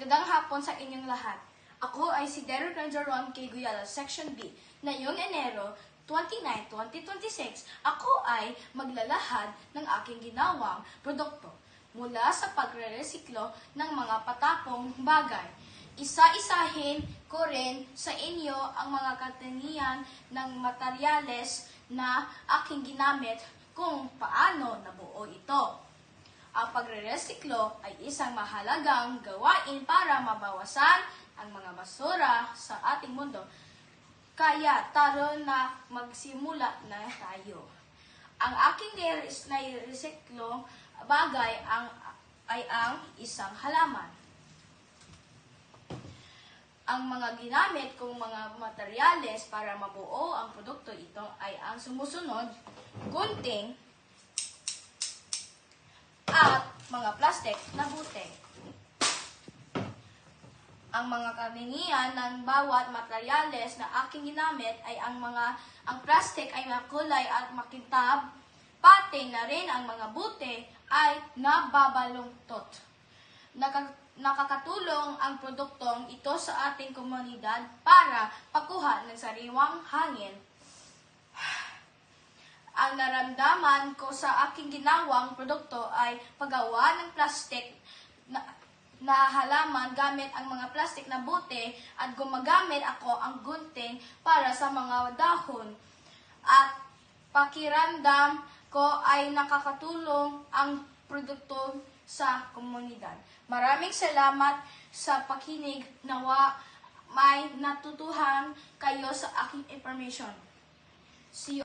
Magandang hapon sa inyong lahat. Ako ay si Derek Ranger Ron K. Guyala, Section B. Ngayong Enero 29, 2026, ako ay maglalahad ng aking ginawang produkto mula sa pagre-resiklo ng mga patapong bagay. Isa-isahin ko rin sa inyo ang mga katangian ng materyales na aking ginamit kung paano nabuo ito. Ang pagre-resiklo ay isang mahalagang gawain para mabawasan ang mga basura sa ating mundo. Kaya tara na magsimula na tayo. Ang aking nai-resiklo bagay ay ang isang halaman. Ang mga ginamit kong mga materyales para mabuo ang produkto ito ay ang sumusunod: gunting at mga plastic na bute. Ang mga karaniwan ng bawat materyales na aking ginamit ay ang plastic ay makulay at makintab, pati na rin ang mga bute ay nababalungtot. Nakakatulong ang produktong ito sa ating komunidad para pakuha ng sariwang hangin. Ang naramdaman ko sa aking ginawang produkto ay paggawa ng plastic na halaman gamit ang mga plastic na bute, at gumagamit ako ang gunting para sa mga dahon. At pakiramdam ko ay nakakatulong ang produkto sa komunidad. Maraming salamat sa pakinig. Nawa may natutuhan kayo sa aking information. See you.